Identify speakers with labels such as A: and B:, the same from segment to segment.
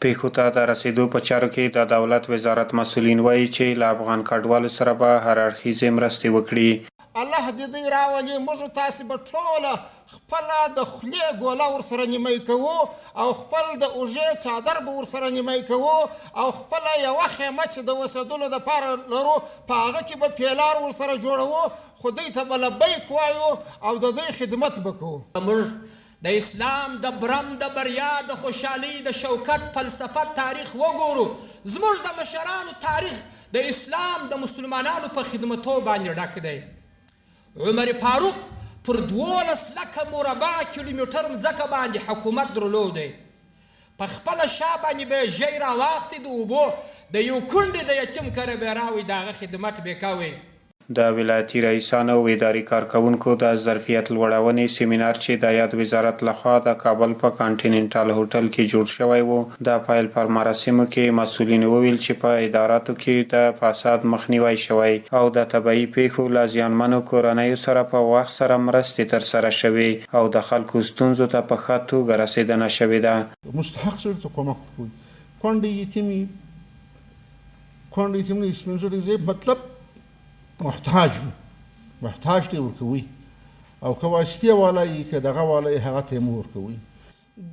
A: پیښو ته د رسیدو په چارو کې د دولت وزارت مسؤلین وایي چې له افغان کډوالو سره به هر اړخیزې مرستې وکړي.
B: الله دې دوی راولي، موږ تاسې به ټوله خپله د خولې ګوله ورسره نیمۍ کوو او خپل د اوږې چادر به ورسره نیمۍ کوو او خپله یوه خیمه چې د اوسېدلو دپاره لرو په هغه کې به پیلار ورسره جوړوو، خو دوی ته به لبیک وایو او د دوی خدمت به کوو.
C: موږ د اسلام د برم د بریا د خوشحالۍ د شوکت فلسفه تاریخ وګورو. زموږ د مشرانو تاریخ د اسلام د مسلمانانو په خدمتو باندې ډک دی. عمر فاروق پر 12 لکه مربع کیلومتر مځکه باندې حکومت درلودی. په خپله شا باندې به یې ژی راواخیستې د اوبو د یو کونډې د یتیم کره به یې راوړي، د هغه خدمت به یې کوی.
A: د ولایتي رئیسانو او اداري کارکوونکو د ظرفیت لوړونې سیمینار چې د یاد وزارت لخوا د کابل په کانټیننټال هوټل کې جوړ شوی و، د پیل پر مراسمو کې مسؤلین وویل چې په اداراتو کې د فساد مخنیوی شوی او د طبیعي پیښو له زیانمنو کورنیو سره په وخت سره مرستې ترسره شوې او د خلکو ستونزو ته په ښه توګه رسېدنه شوې ده.
D: مستحق سړي ته کومک وکړئ. کونډې یتیمې سپین ږیري مطلب محتاج ته ورکوي او که واسطې والا یي که دغه والا یي هغه ته یې ورکوي.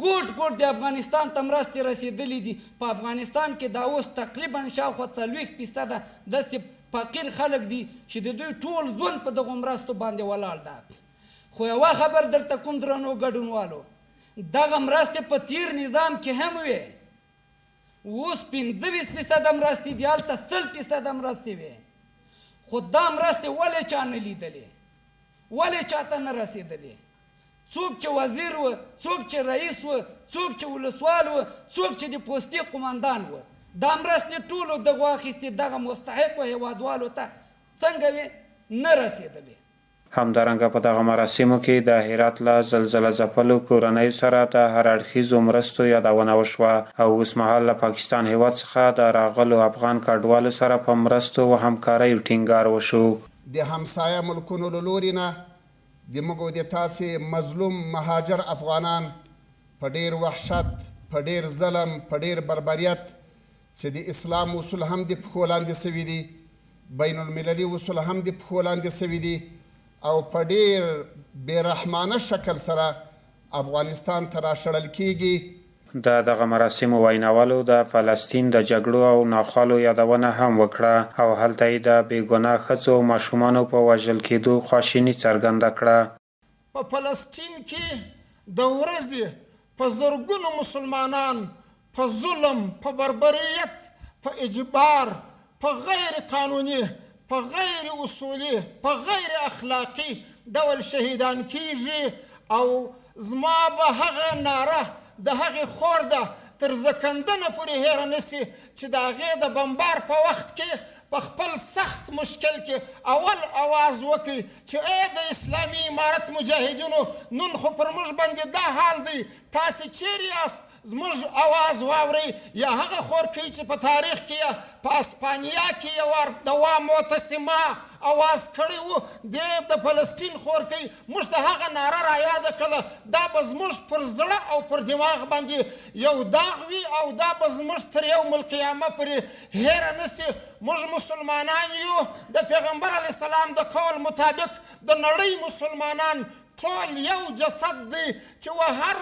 E: ګوټ د افغانستان ته مرستې رسېدلي دي. په افغانستان کې دا اوس تقریبا شاوخوا 40% داسې فقیر خلک دي چې د دوی ټول ژوند په دغو مرستو باندې ولاړ ده. خو یوه خبر درته کوم درنو ګډونوالو، دغه مرستې په تیر نظام کې هم وې، اوس 25% مرستې دي، هلته 100% مرستې وې. خو دا مرستې ولې چا نه لیدلې، ولې چاته نه رسېدلې؟ څوک چې وزیر و، څوک چې رئیس و، څوک چې ولسوال و، څوک چې د پوستې قمندان و، دا مرستې ټولو دغو اخیستې دغه مستحقو هیوادوالو ته څنګه وې؟ نه رسېدلې.
A: همدارنګه په دغه مراسمو کې د هرات له زلزله ځپلو کورنیو سره د هر اړخیزو مرستو یادونه وشوه او اوس مهال له پاکستان هیواد څخه د راغلو افغان کډوالو سره په مرستو او همکاریو ټینګار وشو.
B: د همسایه ملکونو له لورې نه د موږ د تاسې مظلوم مهاجر افغانان په ډېر وحشت، په ډېر ظلم، په ډېر بربریت چې د اسلام اصول هم د پښو لاندې سوي دي، بین المللي اصول هم د پښو لاندې سوي دي او په ډېر بېرحمانه شکل سره افغانستان ته راشړل کیږي.
A: د دغه مراسمو ویناوالو د فلسطین د جګړو او ناخوالو یادونه هم وکړه او هلته یې د بېګناه ښځو او ماشومانو په وژل کېدو خواشیني څرګنده کړه.
B: په فلسطین کې د ورځې په زرګونو مسلمانان په ظلم، په بربریت، په اجبار، په غیر قانوني، په غیر اصولي، په غیر اخلاقي ډول شهیدان کیږي او زما به هغه ناره د هغې خور ده تر زکندنه پورې هیره نسي چې د هغې د بمبار په وخت کې په خپل سخت مشکل کې اول اواز وکړي چې ای د اسلامي امارت مجاهدینو، نن خو پر موږ باندې دا حال دی، تاسې چیرې یاست؟ زموږ اواز واورئ. یا هغه خورکۍ چې په تاریخ کې په اسپانیا کې یو د وا معتصمه اواز کړی و، د فلسطین خورکۍ موږ ته هغه ناره رایاده کړله. دا به زموږ پر زړه او پر دماغ باندې یو داغ وي او دا به زموږ تر یوم القیامه پورې هیره نسي. موږ مسلمانان یو، د پیغمبر علیه السلام د قول مطابق د نړۍ مسلمانان ټول یو جسد دی چې و هر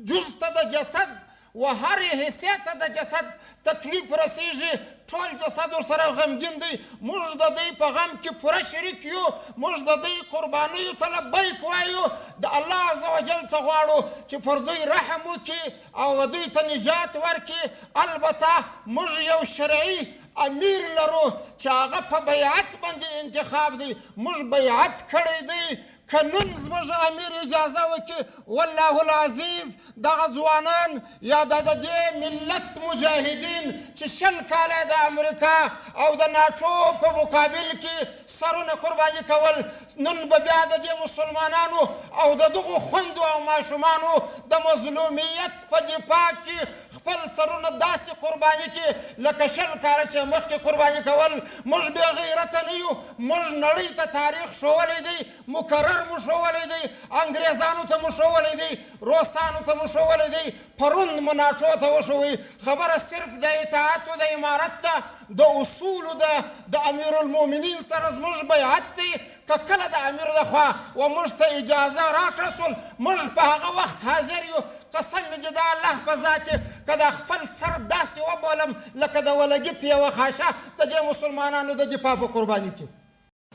B: جز ته د جسد و هر حصې ته د جسد تکلیف رسیږي، ټول جسد ورسره غمګین دی. موږ د دوی په غم کې پوره شریک یو، موږ د دوی قربانیو ته لبیک وایو، د الله عز وجل څخه غواړو چې پر دوی رحم وکړي او دوی ته نجات ورکړي. البته موږ یو شرعي امیر لرو چې هغه په بیعت باندې انتخاب دی، موږ بیعت کړی دی. که نن زموږ امیر اجازه وکړي، والله العزیز دغه ځوانان یا د دې ملت مجاهدین چې 20 کاله د امریکا او د ناټو په مقابل کې سرونه قرباني کول، نن به بیا د دې مسلمانانو او د دغو خویندو او ماشومانو د مظلومیت په دفاع کې خپل سرونه داسې قرباني قرباني کې لکه 20 کاله چې مخکې قرباني کول. موږ بې غیرته نه یو. موږ نړۍ ته تاریخ ښوولی دی، مکرر مو ښوولی دی، انګریزانو ته مو ښوولی دی، روسانو ته مو ښوولی دی، پرون مو ناټو ته وښوئ. خبره صرف د اطاعت د امارت ده، د اصولو ده، د امیرالمؤمنین سره زموږ بیعت دی. که کله د امیر د خوا و موږ ته اجازه راکړه سول، موږ په هغه وخت حاضر یو. قسم مې چې د الله په ذات چې که د خپل سر داسې وبولم لکه د ولګیت یوه خاشه د دې مسلمانانو د دفاع په قرباني کې.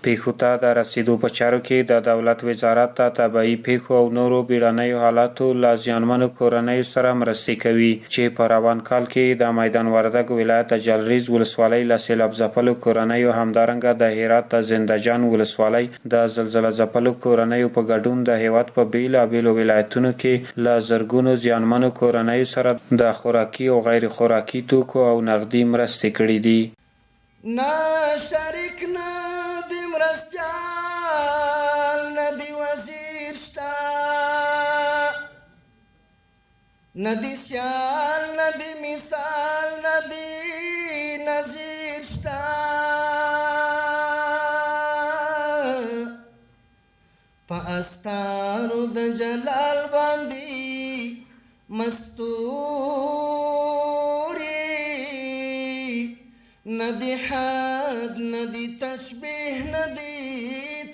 A: پیښو ته د رسیدو په چارو کې د دولت وزارت ته طبعي پیښو او نورو بیړنیو حالاتو له زیانمنو کورنیو سره مرستې کوي چې په روان کال کې د میدان وردګ ولایت د جلریز ولسوالۍ له سیلاب ځپلو کورنیو، همدارنګه د هرات د زنده جان ولسوالۍ د زلزله ځپلو کورنیو په ګډون د هیواد په بیلابیلو ولایتونو کې له زرګونو زیانمنو کورنیو سره د خوراکي او غیر خوراکي توکو او نغدي مرستې کړي دي.
F: نه شریک نه دی مرستیال نه دی وزیر شته، نه دی سیال نه دی مثال نه دی نظیر شته. په استارو د جلال باندې مستوري، ندی حد ندی تشبیه ندی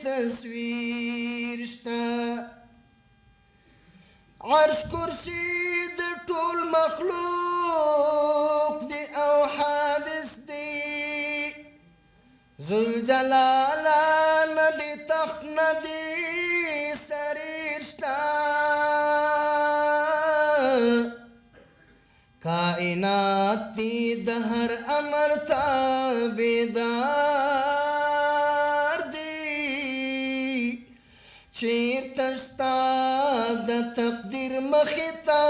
F: تصویر شته. عرش کرسی د ټول مخلوق دی او حادث دی، ذوالجلاله ندی تخت ندی سریر شته. کائنات دی د هر امر تابعدار دی، چیرته شته د تقدیر مخې ته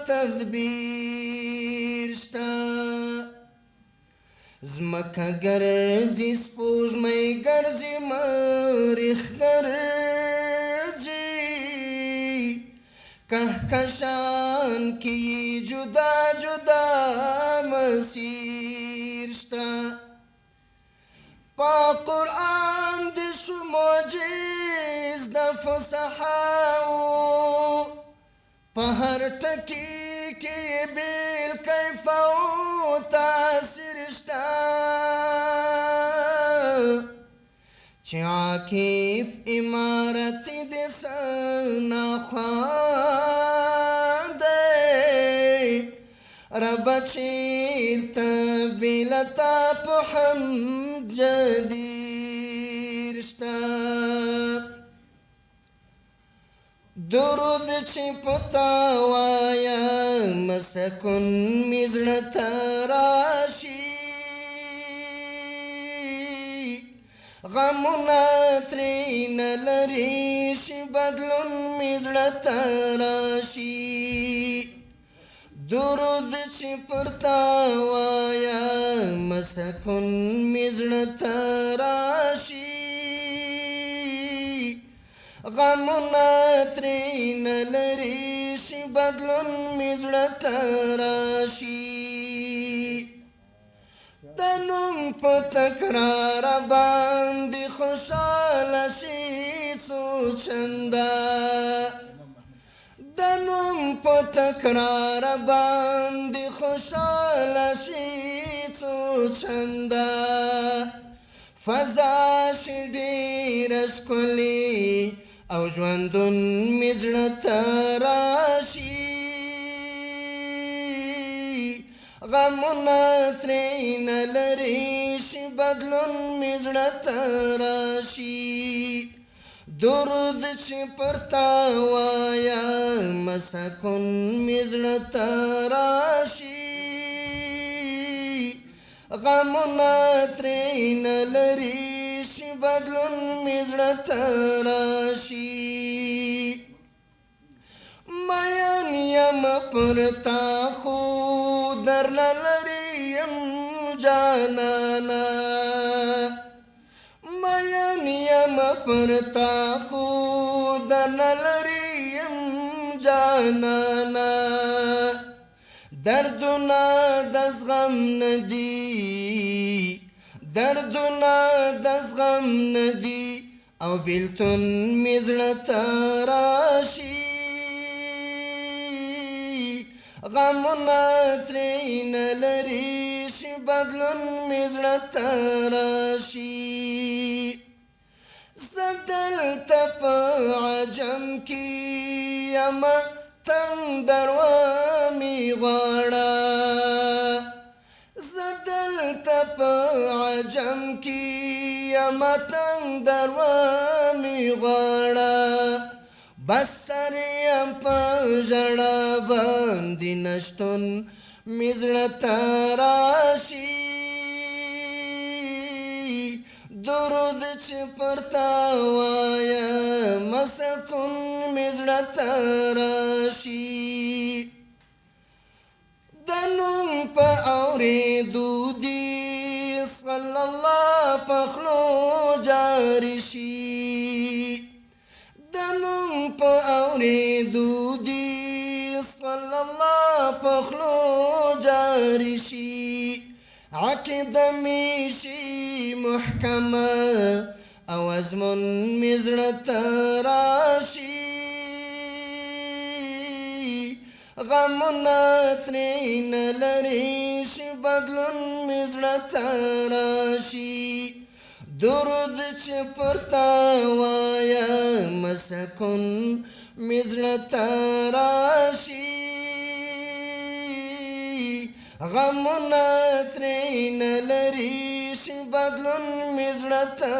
F: تدبیر شته. ځمکه ګرځي سپوږمۍ ګرځي مریخ ګرځي، کهکشان کی جدا جدا مسیر شته. پا قرآن دی شو معجز د فصحاو، په هر ټکي کې بیل کیف او تاثیر شته. چې عاکف امارت د سناخوان دی، رب چیرته بلتا په حمد جدیر شته. درود چې پتا وایم سکون مې زړه ته راشي، غمونه ترې نه لرې شي بدلون مې زړه ته راشي. درود چې پر تا وایم سکون مې زړه ته راشي، غمونه ترې نه لرې شي بدلون مې زړه ته راشي. د نوم په تکرار باندې خوشحاله شي څو چنده، د نوم په تکرار باندې خوشحاله شي څو چنده. فضا شي ډېره ښکلې او ژوندون مې زړه ته راشي، غمونه ترې نه لرې شي بدلون مې زړه ته راشي. درود چې پر تا وایم سکون مې زړه ته راشي، غمونه ترې نه لرې شي بدلون مې زړه ته راشي. مین یم پر تا خو درنه لرې یم جانانا، مین یم پر تا خو درنه لرې یم جانانا. د دردونه د زغم نه دي دردونه د زغم نه دي او بیلتون مې زړه ته راشي غمونه ترې نه لري شي بدلون مې زړه ته راشي زه دلته په عجم کې یمه تنگ دروامې غواړه زه دلته په عجم کې یمه تنگ دروامې غواړه بس سر یم په ژړا باندې نشتون مې زړه ته راشي درود چې پر تا وایم سکون مې زړه ته راشي د نوم په اورېدو دي صلی الله په خولو جاري شي د نوم په اورېدو دي صلی الله په خولو جاري شي عقیده مې شي محکمه او ازمون مې زړه ته راشي غمونه ترې نه لري شي بدلون مې زړه ته راشي درود چې پر تا وایم سکون مې زړه ته راشي غمونه ترې نه لري شي بدلون مې زړه ته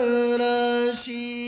F: راشي